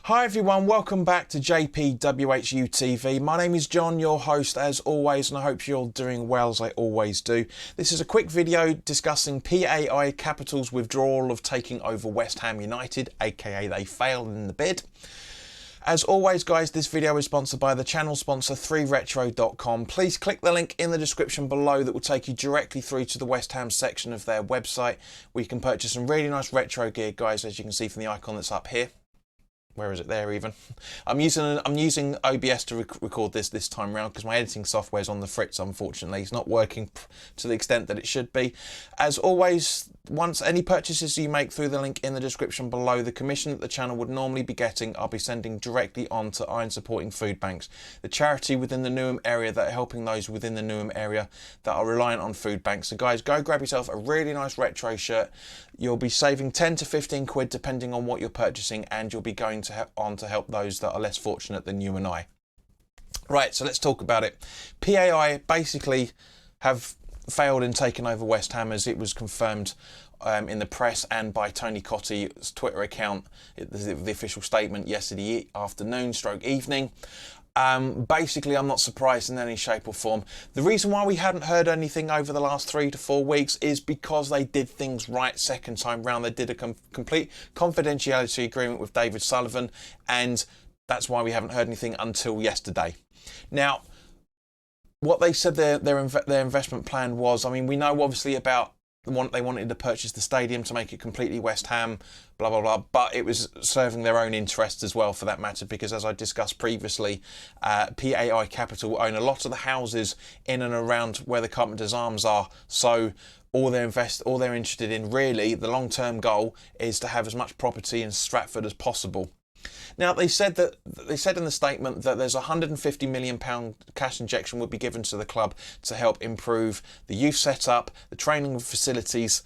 Hi everyone, welcome back to WHU TV. My name is John, your host as always, and I hope you're doing well as I always do. This is a quick video discussing PAI Capital's withdrawal of taking over West Ham United, aka they failed in the bid. As always guys, this video is sponsored by the channel sponsor 3retro.com. Please click the link in the description below that will take you directly through to the West Ham section of their website, where you can purchase some really nice retro gear, guys, as you can see from the icon that's up here. Where is it? There even. I'm using OBS to record this time round because my editing software is on the fritz, unfortunately. It's not working to the extent that it should be. As always, once any purchases you make through the link in the description below, the commission that the channel would normally be getting, I'll be sending directly on to Iron Supporting Food Banks, the charity within the Newham area that are helping those within the Newham area that are reliant on food banks. So guys, go grab yourself a really nice retro shirt. You'll be saving 10 to 15 quid depending on what you're purchasing, and you'll be going to help those that are less fortunate than you and I. Right, so let's talk about it. PAI basically have failed in taking over West Ham, as it was confirmed in the press and by Tony Cotty's Twitter account, the official statement yesterday afternoon / evening. Basically, I'm not surprised in any shape or form. The reason why we hadn't heard anything over the last 3 to 4 weeks is because they did things right second time round. They did a complete confidentiality agreement with David Sullivan, and that's why we haven't heard anything until yesterday. Now, what they said their investment plan was, I mean, we know obviously about they wanted to purchase the stadium to make it completely West Ham, blah, blah, blah, but it was serving their own interests as well, for that matter, because as I discussed previously, PAI Capital own a lot of the houses in and around where the Carpenter's Arms are, so all they're interested in, really, the long-term goal is to have as much property in Stratford as possible. Now, they said in the statement that there's £150 million cash injection would be given to the club to help improve the youth setup, the training facilities,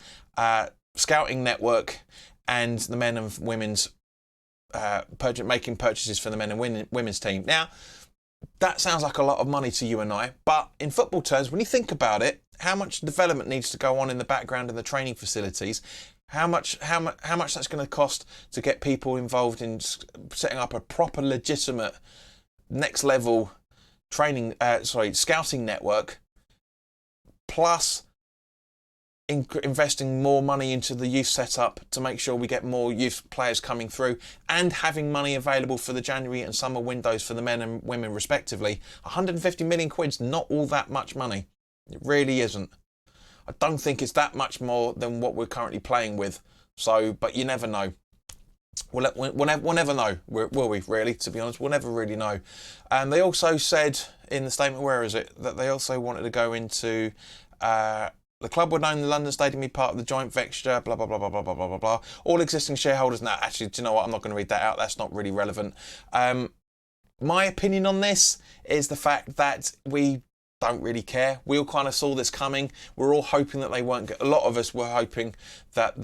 scouting network, and the men and women's making purchases for the men and women's team. Now, that sounds like a lot of money to you and I, but in football terms, when you think about it, how much development needs to go on in the background in the training facilities? How much that's going to cost to get people involved in setting up a proper, legitimate, next level training, scouting network, plus investing more money into the youth setup to make sure we get more youth players coming through, and having money available for the January and summer windows for the men and women respectively. 150 million quid's not all that much money. It really isn't. I don't think it's that much more than what we're currently playing with. So, but you never know. We'll never know, will we, really, to be honest? We'll never really know. And they also said in the statement, where is it, that they also wanted to go into the club would own the London Stadium, be part of the joint venture, blah, blah, blah, blah, blah, blah, blah, blah, blah. All existing shareholders. Now, actually, do you know what? I'm not going to read that out. That's not really relevant. My opinion on this is the fact that we don't really care. We all kind of saw this coming. We're all hoping that they weren't. A lot of us were hoping that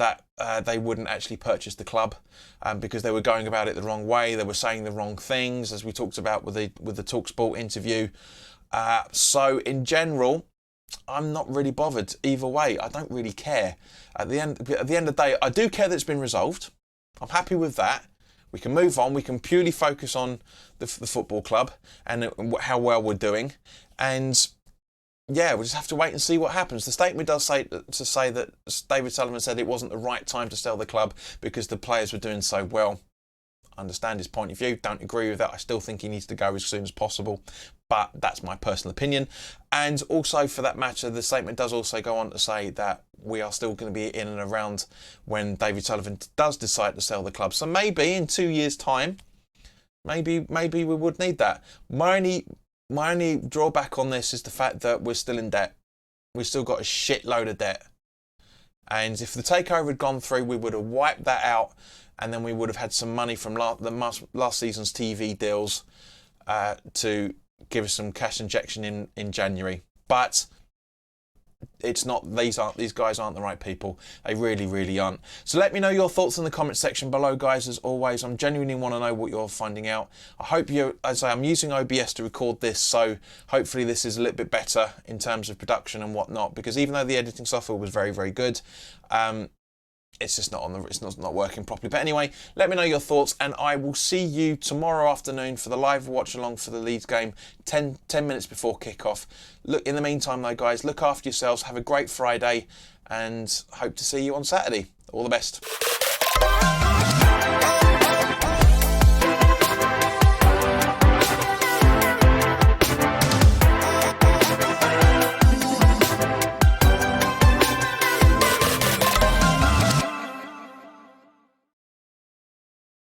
they wouldn't actually purchase the club, because they were going about it the wrong way. They were saying the wrong things, as we talked about with the Talksport interview. So in general, I'm not really bothered either way. I don't really care. At the end of the day, I do care that it's been resolved. I'm happy with that. We can move on. We can purely focus on the football club and how well we're doing. And yeah, we'll just have to wait and see what happens. The statement does say that David Sullivan said it wasn't the right time to sell the club because the players were doing so well. I understand his point of view. Don't agree with that. I still think he needs to go as soon as possible. But that's my personal opinion. And also, for that matter, the statement does also go on to say that we are still going to be in and around when David Sullivan does decide to sell the club. So maybe in 2 years' time, maybe we would need that. My only drawback on this is the fact that we're still in debt. We've still got a shitload of debt. And if the takeover had gone through, we would have wiped that out, and then we would have had some money from last season's TV deals to give us some cash injection in January. But it's not, these guys aren't the right people. They really aren't. So let me know your thoughts in the comment section below, guys. As always, I'm genuinely want to know what you're finding out. I hope you, as I say, I'm using OBS to record this, so hopefully this is a little bit better in terms of production and whatnot, because even though the editing software was very good, it's just not it's not working properly. But anyway, let me know your thoughts, and I will see you tomorrow afternoon for the live watch along for the Leeds game, 10 minutes before kickoff. Look, in the meantime though, guys, look after yourselves, have a great Friday, and hope to see you on Saturday. All the best.